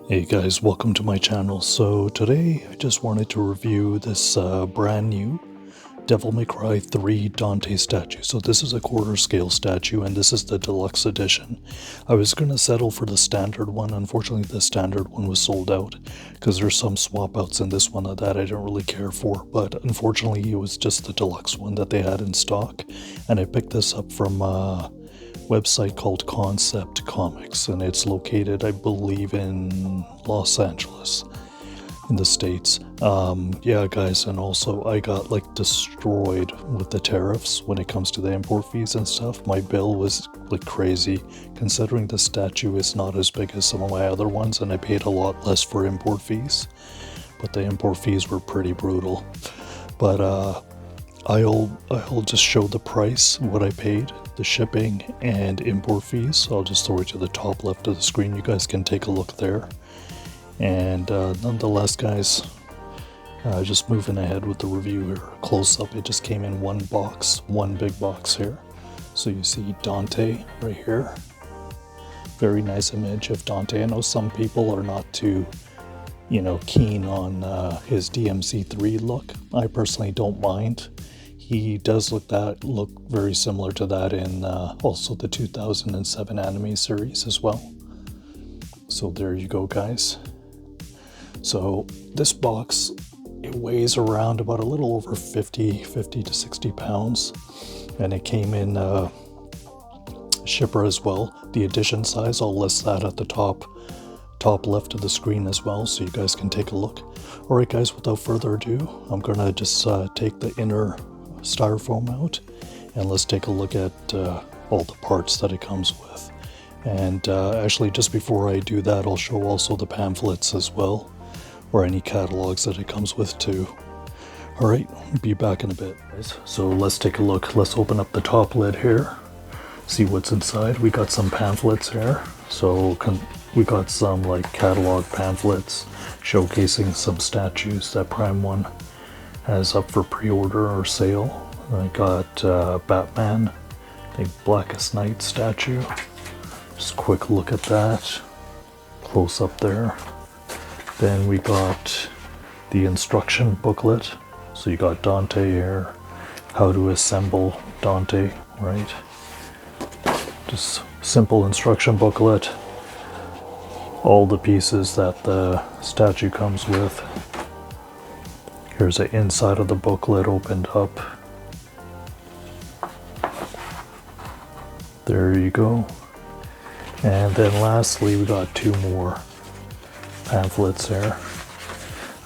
Hey guys, welcome to my channel. So today I just wanted to review this brand new Devil May Cry 3 Dante statue. So this is a quarter scale statue and this is the deluxe edition. I was going to settle for the standard one. Unfortunately the standard one was sold out because there's some swap outs in this one that I don't really care for. But unfortunately it was just the deluxe one that they had in stock. And I picked this up from website called Concept Comics, and it's located, I believe, in Los Angeles in the States. Yeah guys, and also I got like destroyed with the tariffs when it comes to the import fees and stuff. My bill was like crazy considering the statue is not as big as some of my other ones, and I paid a lot less for import fees, but the import fees were pretty brutal. But I'll just show the price, what I paid, the shipping and import fees. So I'll just throw it to the top left of the screen. You guys can take a look there. And nonetheless, guys, just moving ahead with the review here. Close up, it just came in one box, one big box here. So you see Dante right here. Very nice image of Dante. I know some people are not too, keen on his DMC3 look. I personally don't mind. He does look very similar to that in also the 2007 anime series as well. So there you go, guys. So this box, it weighs around about a little over 50 to 60 pounds, and it came in shipper as well. The edition size, I'll list that at the top left of the screen as well, so you guys can take a look. All right, guys, without further ado, I'm gonna just take the inner styrofoam out and let's take a look at all the parts that it comes with. And actually, just before I do that, I'll show also the pamphlets as well, or any catalogs that it comes with too. All right, be back in a bit, guys. So let's take a look. Let's open up the top lid here, see what's inside. We got some pamphlets here. So we got some like catalog pamphlets showcasing some statues that Prime 1 has up for pre-order or sale. I got Batman, the Blackest Night statue. Just a quick look at that, close up there. Then we got the instruction booklet. So you got Dante here, how to assemble Dante, right? Just simple instruction booklet. All the pieces that the statue comes with. Here's the inside of the booklet opened up. There you go. And then lastly, we got two more pamphlets there.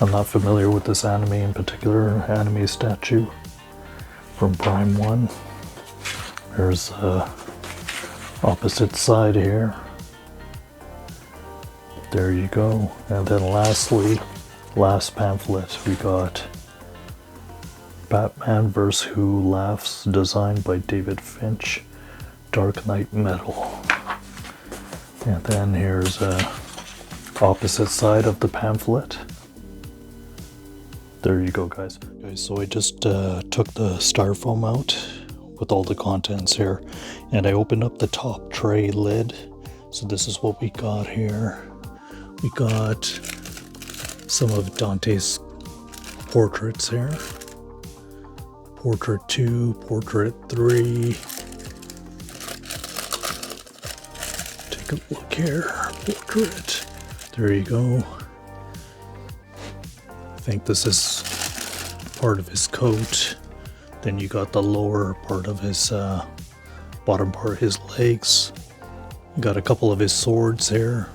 I'm not familiar with this anime in particular, anime statue from Prime 1. There's the opposite side here. There you go. And then lastly, last pamphlet, we got Batman vs. Who Laughs, designed by David Finch, Dark Knight Metal. And then here's a opposite side of the pamphlet. There you go, guys. Okay, so I just took the styrofoam out with all the contents here, and I opened up the top tray lid. So this is what we got here. We got some of Dante's portraits here. Portrait 2, Portrait 3. Take a look here. Portrait. There you go. I think this is part of his coat. Then you got the lower part of his bottom part, his legs. You got a couple of his swords here.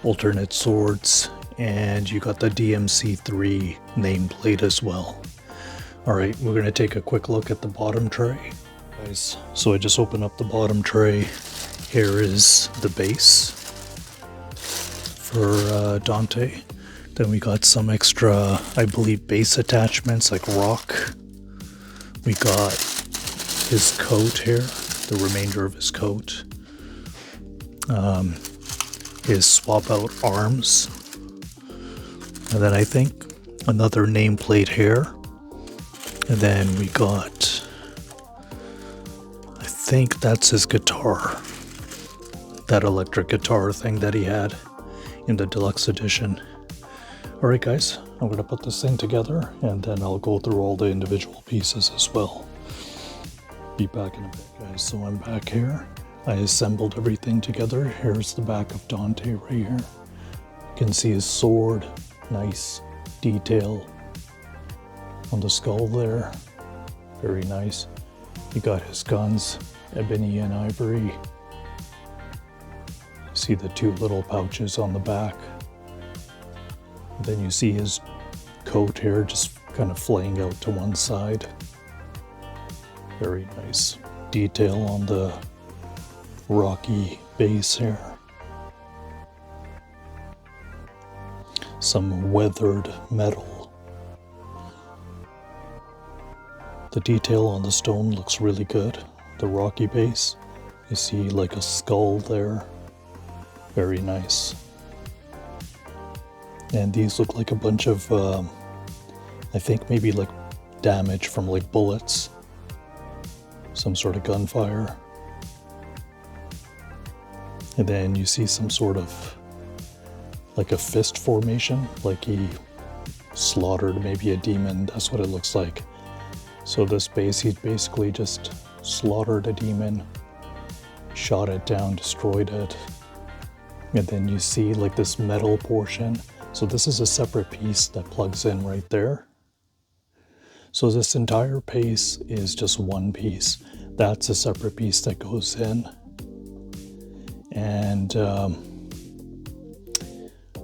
Alternate swords. And you got the DMC3 nameplate as well. Alright, we're going to take a quick look at the bottom tray. Guys, so I just opened up the bottom tray. Here is the base for Dante. Then we got some extra, I believe, base attachments like rock. We got his coat here, the remainder of his coat. His swap out arms. And then I think another nameplate here. And then we got, I think that's his guitar. That electric guitar thing that he had. in the deluxe edition. Alright guys, I'm going to put this thing together and then I'll go through all the individual pieces as well. Be back in a bit guys. So I'm back here. I assembled everything together. Here's the back of Dante right here. You can see his sword, nice detail on the skull there, very nice. You got his guns, ebony and ivory. See the two little pouches on the back. Then you see his coat here just kind of flaying out to one side. Very nice detail on the rocky base here. Some weathered metal. The detail on the stone looks really good. The rocky base, you see like a skull there. Very nice. And these look like a bunch of, I think maybe like damage from like bullets. Some sort of gunfire. And then you see some sort of like a fist formation, like he slaughtered maybe a demon. That's what it looks like. So this base, he basically just slaughtered a demon, shot it down, destroyed it. And then you see like this metal portion. So this is a separate piece that plugs in right there. So this entire base is just one piece. That's a separate piece that goes in. And I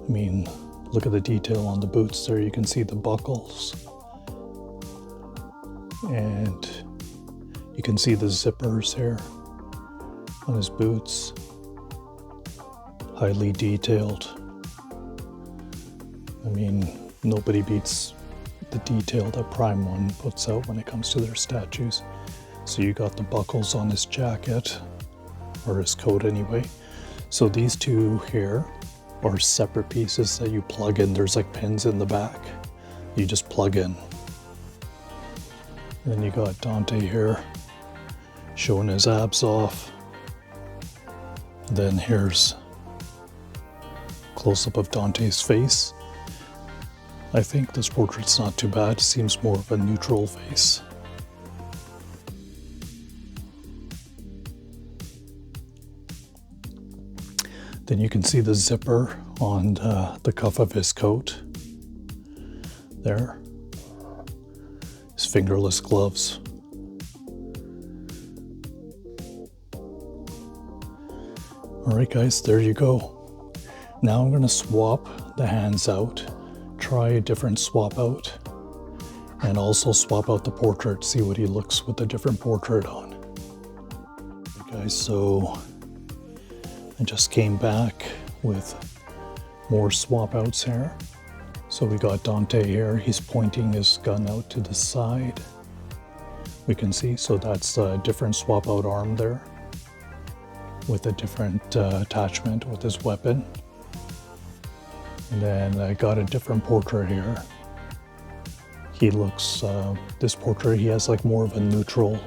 mean, look at the detail on the boots there. You can see the buckles. And you can see the zippers here on his boots. Highly detailed. I mean, nobody beats the detail that Prime 1 puts out when it comes to their statues. So you got the buckles on his jacket, or his coat anyway. So these two here are separate pieces that you plug in. There's like pins in the back. You just plug in. And then you got Dante here showing his abs off. Then here's close-up of Dante's face. I think this portrait's not too bad. Seems more of a neutral face. Then you can see the zipper on the cuff of his coat. There. His fingerless gloves. Alright guys, there you go. Now I'm going to swap the hands out. Try a different swap out. And also swap out the portrait. See what he looks with a different portrait on. Okay guys, so I just came back with more swap outs here. So we got Dante here. He's pointing his gun out to the side. We can see, so that's a different swap out arm there with a different attachment with his weapon. And then I got a different portrait here. He looks, this portrait, he has like more of a neutral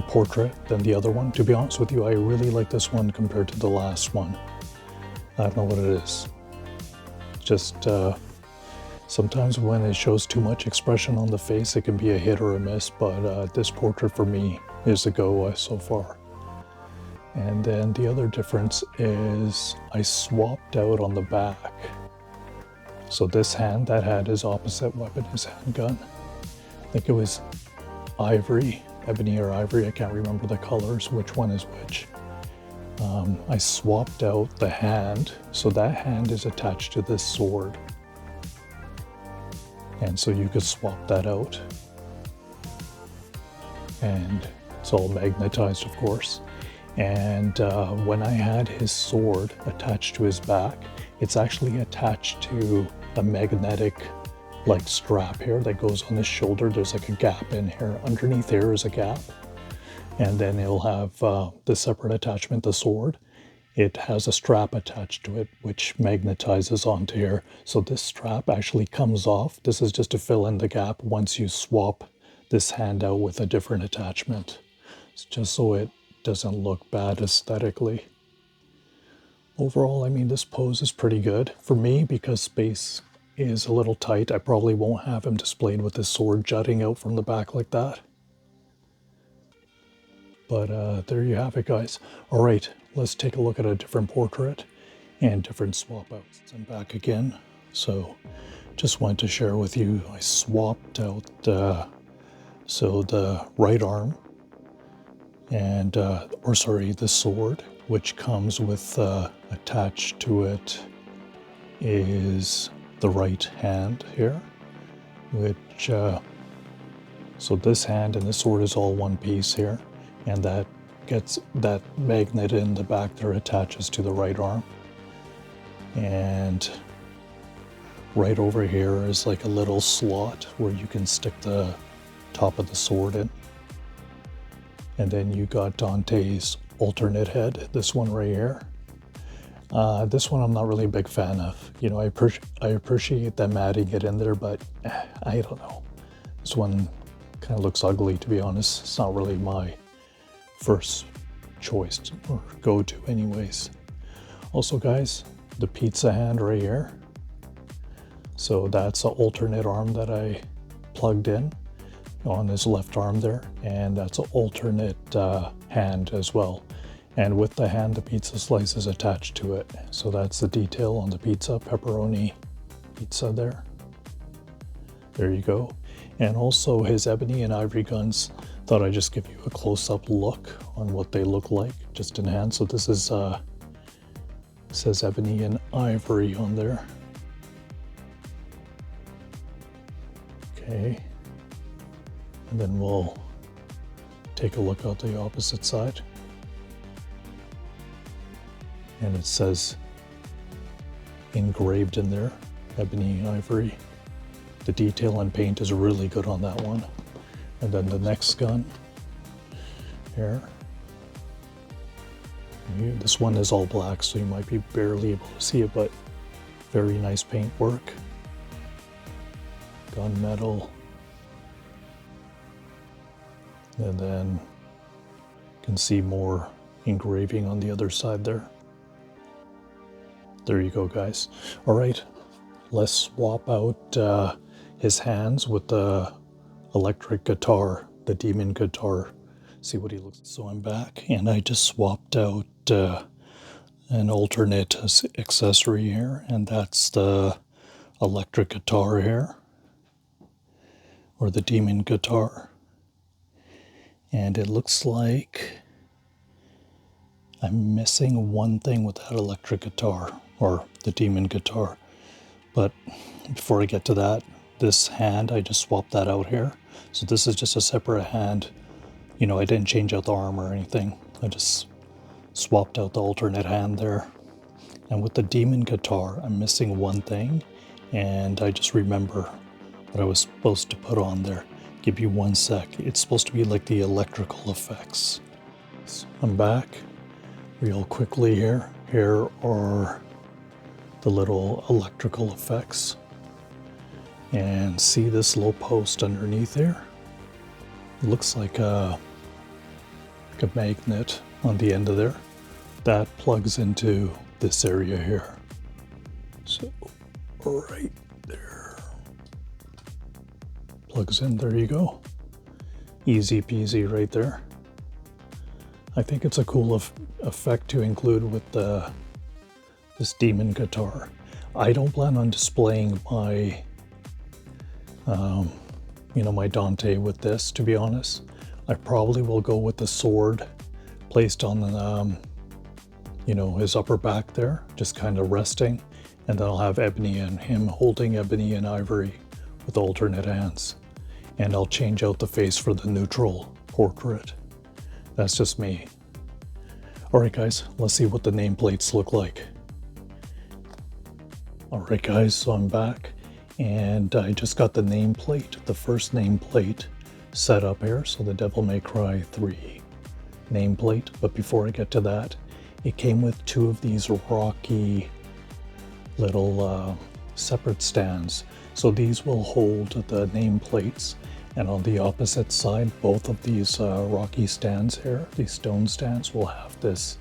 portrait than the other one. To be honest with you, I really like this one compared to the last one. I don't know what it is. Just sometimes when it shows too much expression on the face, it can be a hit or a miss, but this portrait for me is a go so far. And then the other difference is I swapped out on the back. So this hand that had his opposite weapon, his handgun, I think it was ivory, ebony or ivory, I can't remember the colors, which one is which. I swapped out the hand, so that hand is attached to this sword. And so you could swap that out. And it's all magnetized, of course. And when I had his sword attached to his back, it's actually attached to a magnetic like strap here that goes on his shoulder. There's like a gap in here. Underneath here is a gap. And then it'll have the separate attachment, the sword. It has a strap attached to it, which magnetizes onto here. So this strap actually comes off. This is just to fill in the gap once you swap this hand out with a different attachment. It's just so it doesn't look bad aesthetically. Overall, I mean, this pose is pretty good. For me, because space is a little tight, I probably won't have him displayed with his sword jutting out from the back like that. But there you have it, guys. All right, let's take a look at a different portrait and different swap outs. I'm back again. So just wanted to share with you, I swapped out so the right arm and, or sorry, the sword, which comes with attached to it is the right hand here, which, so this hand and the sword is all one piece here, and that gets that magnet in the back there attaches to the right arm. And right over here is like a little slot where you can stick the top of the sword in. And then you got Dante's alternate head, this one right here. This one I'm not really a big fan of. You know, I appreciate them adding it in there, but I don't know. This one kind of looks ugly, to be honest. It's not really my first choice or go-to anyways. Also, guys, the pizza hand right here. So that's an alternate arm that I plugged in on his left arm there, and that's an alternate hand as well. And with the hand, the pizza slice is attached to it. So that's the detail on the pizza, pepperoni pizza there. There you go. And also his ebony and ivory guns. Thought I'd just give you a close-up look on what they look like, just in hand. So this is says ebony and ivory on there. Okay. And then we'll take a look at the opposite side. And it says engraved in there, ebony and ivory. The detail and paint is really good on that one. And then the next gun here. This one is all black, so you might be barely able to see it, but very nice paint work. Gunmetal. And then you can see more engraving on the other side there. There you go, guys. All right, let's swap out his hands with the electric guitar, the demon guitar. See what he looks like. So I'm back, and I just swapped out an alternate accessory here, and that's the electric guitar here, or the demon guitar. And it looks like I'm missing one thing with that electric guitar, or the demon guitar. But before I get to that, this hand, I just swapped that out here. So this is just a separate hand. You know, I didn't change out the arm or anything. I just swapped out the alternate hand there. And with the demon guitar, I'm missing one thing, and I just remember what I was supposed to put on there. Give you one sec. It's supposed to be like the electrical effects. So I'm back real quickly here. Here are the little electrical effects. And see this little post underneath here? It looks like a magnet on the end of there. That plugs into this area here. So right there. Plugs in, there you go. Easy peasy right there. I think it's a cool effect to include with this demon guitar. I don't plan on displaying my, you know, my Dante with this, to be honest. I probably will go with the sword placed on the, you know, his upper back there, just kind of resting. And then I'll have ebony and him holding ebony and ivory with alternate hands. And I'll change out the face for the neutral portrait. That's just me. All right, guys, let's see what the nameplates look like. All right, guys, so I'm back, and I just got the nameplate, the first nameplate set up here. So the Devil May Cry 3 nameplate. But before I get to that, it came with two of these rocky little separate stands. So these will hold the nameplates. And on the opposite side, both of these rocky stands here, these stone stands, will have this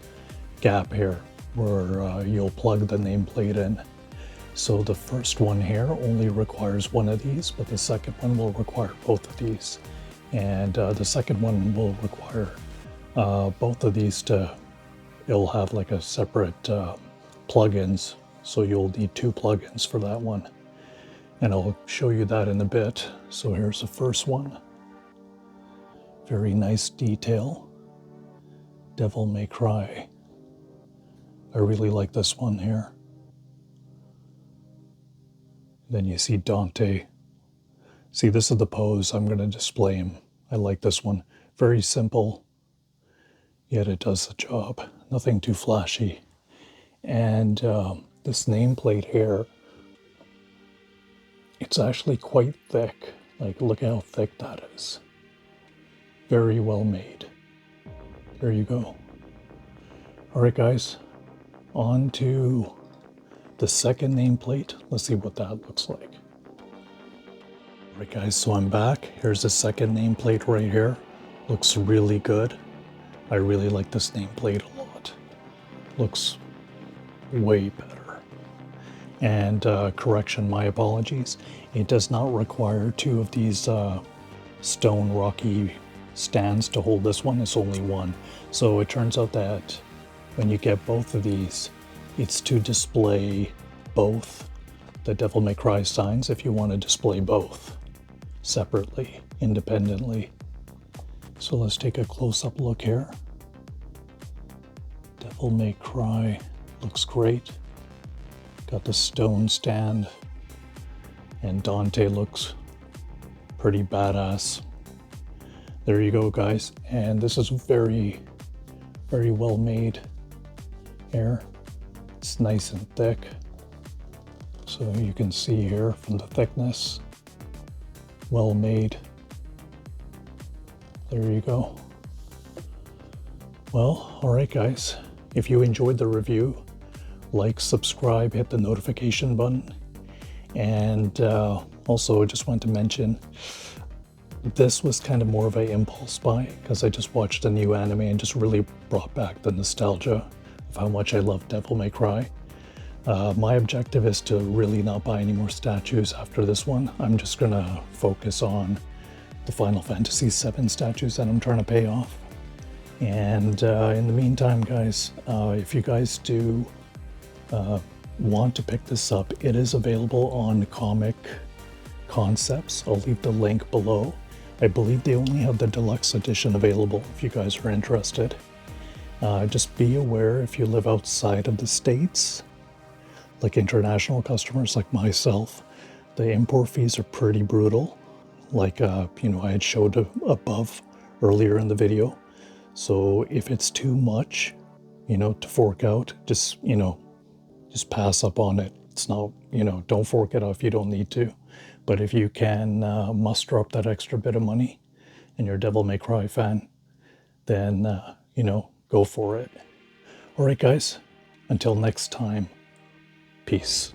gap here where you'll plug the nameplate in. So the first one here only requires one of these, but the second one will require both of these. And the second one will require both of these it'll have like a separate plugins. So you'll need 2 plugins for that one. And I'll show you that in a bit. So here's the first one. Very nice detail. Devil May Cry. I really like this one here. Then you see Dante. See, this is the pose I'm going to display him. I like this one. Very simple, yet it does the job. Nothing too flashy. And this nameplate here, it's actually quite thick. Like, look how thick that is. Very well made. There you go. All right, guys, on to the second nameplate. Let's see what that looks like. All right, guys, so I'm back. Here's the second nameplate right here. Looks really good. I really like this nameplate a lot. Looks way better. And correction, my apologies. It does not require 2 of these stone rocky stands to hold this one. It's only one. So it turns out that when you get both of these, it's to display both the Devil May Cry signs if you want to display both separately, independently. So let's take a close-up look here. Devil May Cry looks great. Got the stone stand, and Dante looks pretty badass. There you go, guys. And this is very, very well made here. It's nice and thick. So you can see here from the thickness, well made. There you go. Well, all right, guys. If you enjoyed the review, like, subscribe, hit the notification button. And also, I just wanted to mention, this was kind of more of an impulse buy because I just watched a new anime and just really brought back the nostalgia of how much I love Devil May Cry. My objective is to really not buy any more statues after this one. I'm just gonna focus on the Final Fantasy VII statues that I'm trying to pay off. And in the meantime, guys, if you guys do want to pick this up, it is available on Comic Concepts. I'll leave the link below. I believe they only have the deluxe edition available if you guys are interested. Just be aware if you live outside of the States, like international customers like myself, the import fees are pretty brutal. Like, I had showed above earlier in the video. So if it's too much, to fork out, just pass up on it. It's not, don't fork it out if you don't need to. But if you can muster up that extra bit of money and you're a Devil May Cry fan, then, go for it. All right, guys, until next time, peace.